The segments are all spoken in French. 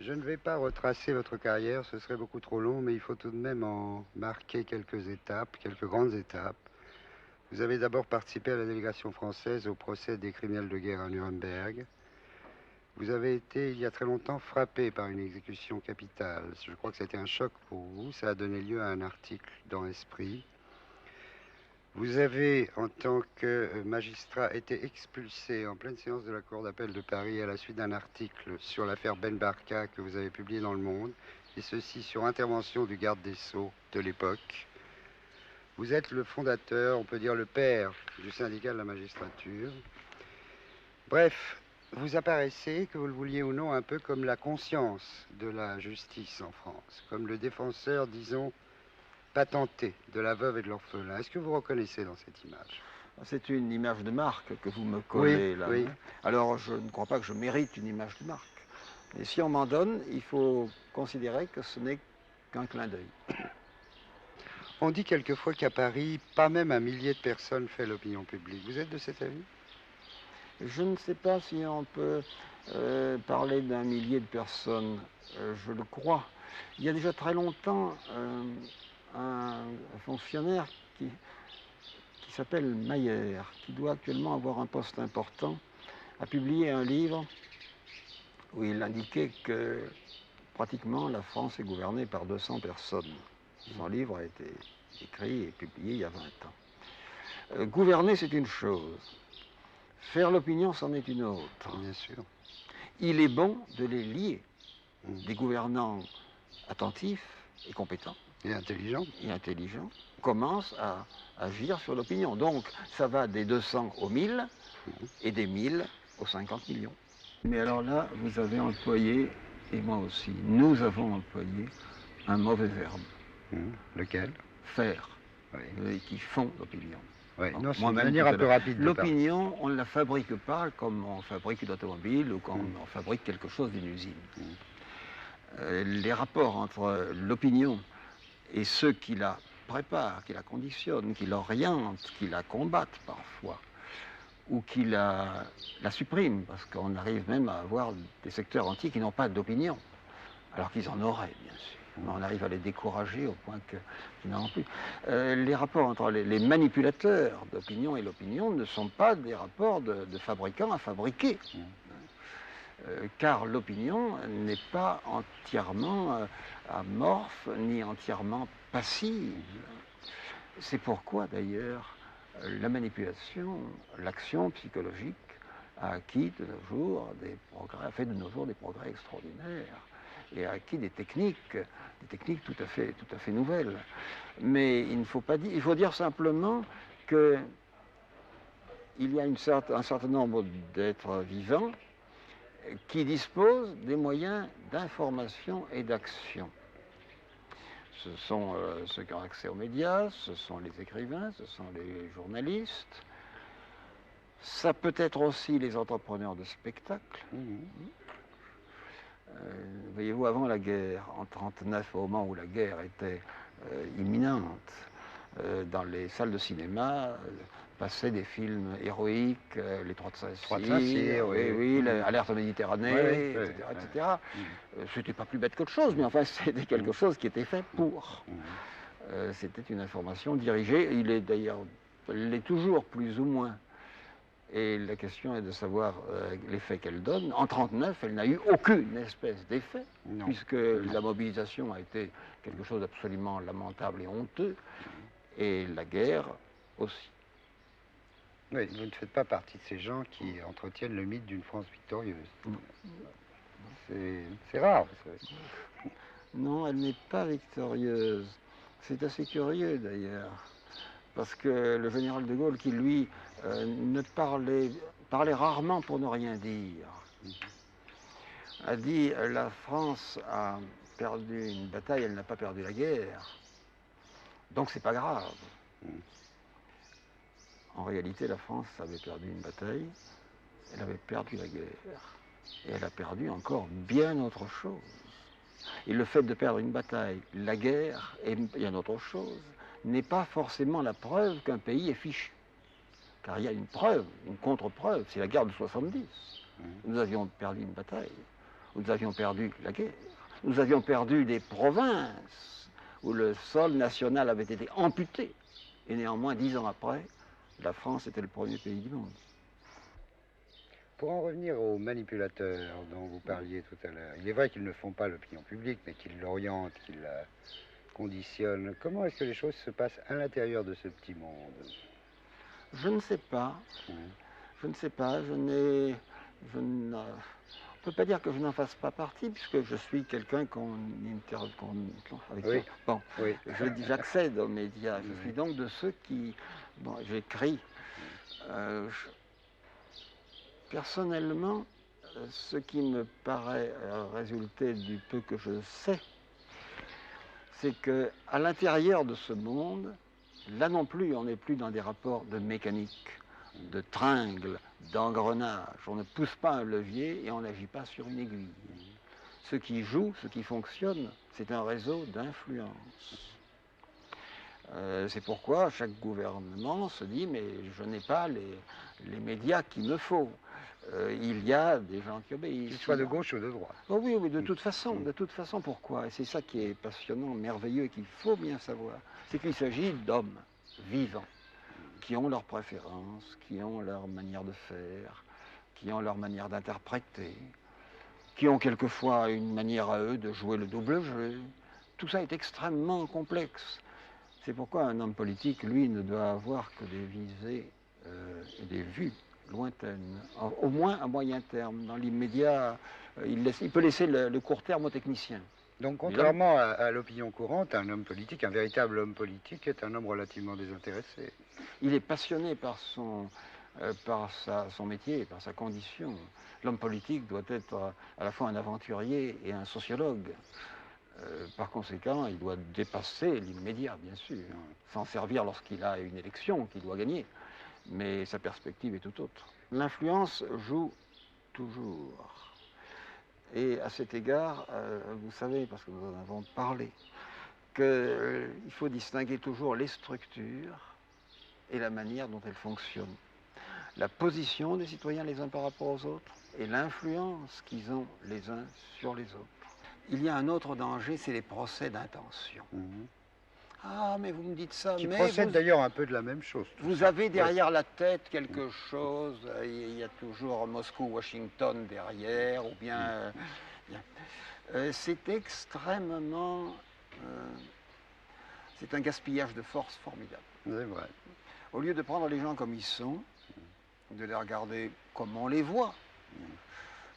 Je ne vais pas retracer votre carrière, ce serait beaucoup trop long, mais il faut tout de même en marquer quelques étapes, quelques grandes étapes. Vous avez d'abord participé à la délégation française au procès des criminels de guerre à Nuremberg. Vous avez été, il y a très longtemps, frappé par une exécution capitale. Je crois que c'était un choc pour vous. Ça a donné lieu à un article dans Esprit. Vous avez, en tant que magistrat, été expulsé en pleine séance de la Cour d'appel de Paris à la suite d'un article sur l'affaire Ben Barka que vous avez publié dans Le Monde, et ceci sur intervention du garde des Sceaux de l'époque. Vous êtes le fondateur, on peut dire le père du syndicat de la magistrature. Bref, vous apparaissez, que vous le vouliez ou non, un peu comme la conscience de la justice en France, comme le défenseur, disons, patenté de la veuve et de l'orphelin. Est-ce que vous reconnaissez dans cette image? C'est une image de marque que vous me Oui, collez là. oui. Alors je ne crois pas que je mérite une image de marque. Et si on m'en donne, il faut considérer que ce n'est qu'un clin d'œil. On dit quelquefois qu'à Paris, pas même un millier de personnes fait l'opinion publique. Vous êtes de cet avis? Je ne sais pas si on peut parler d'un millier de personnes. Je le crois. Il y a déjà très longtemps un fonctionnaire qui s'appelle Mayer, qui doit actuellement avoir un poste important, a publié un livre où il indiquait que pratiquement la France est gouvernée par 200 personnes. Son livre a été écrit et publié il y a 20 ans. Gouverner, c'est une chose. Faire l'opinion, c'en est une autre. Bien sûr. Il est bon de les lier. Des gouvernants attentifs et compétents Et intelligent. commencent à agir sur l'opinion. Donc, ça va des 200 aux 1000 et des 1000 aux 50 millions. Mais alors là, vous avez employé, et moi aussi, nous avons employé un mauvais verbe. Lequel? Faire. Oui. Qui font l'opinion. Oui. Donc, Non, c'est une moi-même, manière un peu rapide de parler. l'opinion, on ne la fabrique pas comme on fabrique une automobile ou comme on fabrique quelque chose d'une usine. Les rapports entre l'opinion et ceux qui la préparent, qui la conditionnent, qui l'orientent, qui la combattent parfois, ou qui la suppriment, parce qu'on arrive même à avoir des secteurs entiers qui n'ont pas d'opinion, alors qu'ils en auraient, bien sûr. On arrive à les décourager au point qu'ils n'en ont plus. Les rapports entre les manipulateurs d'opinion et l'opinion ne sont pas des rapports de fabricants à fabriquer. Car l'opinion n'est pas entièrement amorphe ni entièrement passive. C'est pourquoi d'ailleurs la manipulation, l'action psychologique a acquis de nos jours des progrès, a fait de nos jours des progrès extraordinaires et a acquis des techniques tout à fait nouvelles. Mais il faut dire simplement que il y a un certain nombre d'êtres vivants qui disposent des moyens d'information et d'action. Ce sont ceux qui ont accès aux médias, ce sont les écrivains, ce sont les journalistes, ça peut être aussi les entrepreneurs de spectacle. Voyez-vous, avant la guerre, en 1939, au moment où la guerre était imminente, dans les salles de cinéma passaient des films héroïques, les Trois de Saint-Cyr, l'Alerte Méditerranée, etc. C'était pas plus bête qu'autre chose, mais enfin c'était quelque chose qui était fait pour. C'était une information dirigée, elle est toujours plus ou moins. Et la question est de savoir l'effet qu'elle donne. En 1939, elle n'a eu aucune espèce d'effet, puisque la mobilisation a été quelque chose d'absolument lamentable et honteux, et la guerre aussi. Oui, vous ne faites pas partie de ces gens qui entretiennent le mythe d'une France victorieuse. C'est rare. Non, elle n'est pas victorieuse. C'est assez curieux d'ailleurs, parce que le général de Gaulle, qui lui ne parlait rarement pour ne rien dire, a dit la France a perdu une bataille, elle n'a pas perdu la guerre, donc c'est pas grave. En réalité, la France avait perdu une bataille, elle avait perdu la guerre, et elle a perdu encore bien autre chose. Et le fait de perdre une bataille, la guerre et bien autre chose, n'est pas forcément la preuve qu'un pays est fichu. Car il y a une preuve, une contre-preuve, c'est la guerre de 70. Nous avions perdu une bataille. où nous avions perdu la guerre. Nous avions perdu des provinces où le sol national avait été amputé. Et néanmoins, 10 ans après, la France était le premier pays du monde. Pour en revenir aux manipulateurs dont vous parliez tout à l'heure, il est vrai qu'ils ne font pas l'opinion publique, mais qu'ils l'orientent, qu'ils la conditionnent. Comment est-ce que les choses se passent à l'intérieur de ce petit monde? Je ne sais pas. Je ne sais pas. Je ne peut pas dire que je n'en fasse pas partie, puisque je suis quelqu'un Oui. Bon, Oui. j'accède aux médias. Je suis donc de ceux qui... Bon, j'écris. Personnellement, ce qui me paraît résulter du peu que je sais, c'est qu'à l'intérieur de ce monde, là non plus, on n'est plus dans des rapports de mécanique, de tringle, d'engrenage. On ne pousse pas un levier et on n'agit pas sur une aiguille. Ce qui joue, ce qui fonctionne, c'est un réseau d'influence. C'est pourquoi chaque gouvernement se dit, mais je n'ai pas les médias qu'il me faut. Il y a des gens qui obéissent. Qu'ils soient de gauche ou de droite. Oh oui, oui, de toute façon, pourquoi? Et c'est ça qui est passionnant, merveilleux et qu'il faut bien savoir. C'est qu'il s'agit d'hommes vivants, qui ont leurs préférences, qui ont leur manière de faire, qui ont leur manière d'interpréter, qui ont quelquefois une manière à eux de jouer le double jeu. Tout ça est extrêmement complexe. C'est pourquoi un homme politique, lui, ne doit avoir que des visées et des vues lointaines, au moins à moyen terme. Dans l'immédiat, il peut laisser le court terme aux techniciens. Donc, contrairement à l'opinion courante, un homme politique, un véritable homme politique, est un homme relativement désintéressé. Il est passionné par son métier, par sa condition. L'homme politique doit être à la fois un aventurier et un sociologue. Par conséquent, il doit dépasser l'immédiat, bien sûr, s'en servir lorsqu'il a une élection qu'il doit gagner. Mais sa perspective est tout autre. L'influence joue toujours. Et à cet égard, vous savez, parce que nous en avons parlé, qu'il faut distinguer toujours les structures et la manière dont elles fonctionnent. La position des citoyens les uns par rapport aux autres et l'influence qu'ils ont les uns sur les autres. Il y a un autre danger, c'est les procès d'intention. Ah, mais vous me dites ça, qui mais procède d'ailleurs un peu de la même chose. Vous avez derrière la tête quelque chose, il y a toujours Moscou, Washington derrière, ou bien... c'est extrêmement... c'est un gaspillage de force formidable. C'est vrai. Au lieu de prendre les gens comme ils sont, de les regarder comme on les voit,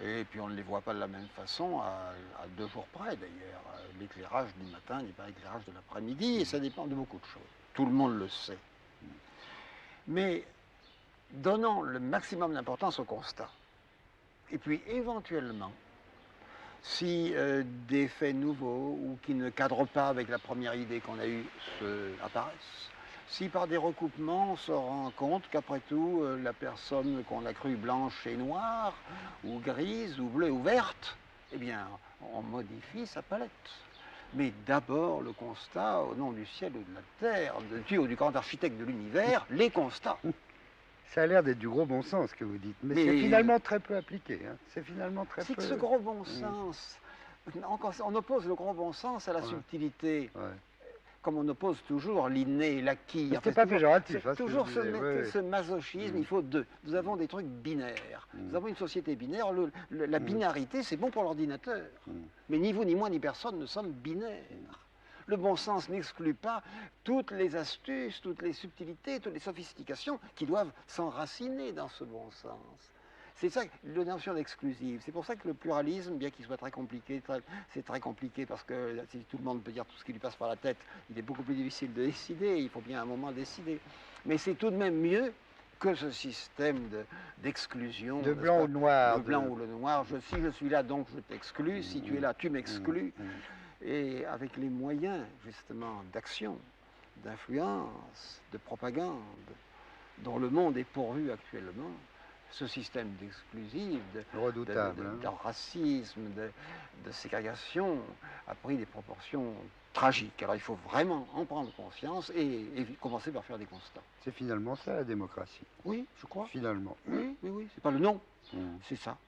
et puis on ne les voit pas de la même façon à 2 jours près d'ailleurs. L'éclairage du matin n'est pas l'éclairage de l'après-midi, et ça dépend de beaucoup de choses. Tout le monde le sait. Mais donnons le maximum d'importance au constat. Et puis éventuellement, si des faits nouveaux ou qui ne cadrent pas avec la première idée qu'on a eue apparaissent, si par des recoupements on se rend compte qu'après tout, la personne qu'on a crue blanche est noire, ou grise, ou bleue, ou verte, eh bien, on modifie sa palette. Mais d'abord, le constat, au nom du ciel ou de la terre, de Dieu ou du grand architecte de l'univers, les constats. Ça a l'air d'être du gros bon sens que vous dites, mais c'est finalement très peu appliqué. Hein. C'est finalement très peu... C'est que ce gros bon sens, on oppose le gros bon sens à la subtilité. Ouais. Comme on oppose toujours l'inné et l'acquis. C'est pas péjoratif. C'est toujours ce masochisme, il faut deux. Nous avons des trucs binaires. Nous avons une société binaire. La binarité, c'est bon pour l'ordinateur. Mais ni vous, ni moi, ni personne ne sommes binaires. Le bon sens n'exclut pas toutes les astuces, toutes les subtilités, toutes les sophistications qui doivent s'enraciner dans ce bon sens. C'est ça, la notion d'exclusive. C'est pour ça que le pluralisme, bien qu'il soit très compliqué, c'est très compliqué parce que si tout le monde peut dire tout ce qui lui passe par la tête, il est beaucoup plus difficile de décider, il faut bien à un moment décider. Mais c'est tout de même mieux que ce système d'exclusion. De blanc ou de noir. De blanc ou le noir. Si je suis là, donc je t'exclus. Si tu es là, tu m'exclus. Et avec les moyens, justement, d'action, d'influence, de propagande, dont le monde est pourvu actuellement, ce système d'exclusif, de racisme, de ségrégation a pris des proportions tragiques. Alors il faut vraiment en prendre conscience et commencer par faire des constats. C'est finalement ça la démocratie. Oui, je crois. Finalement. Oui, c'est pas le nom, c'est ça.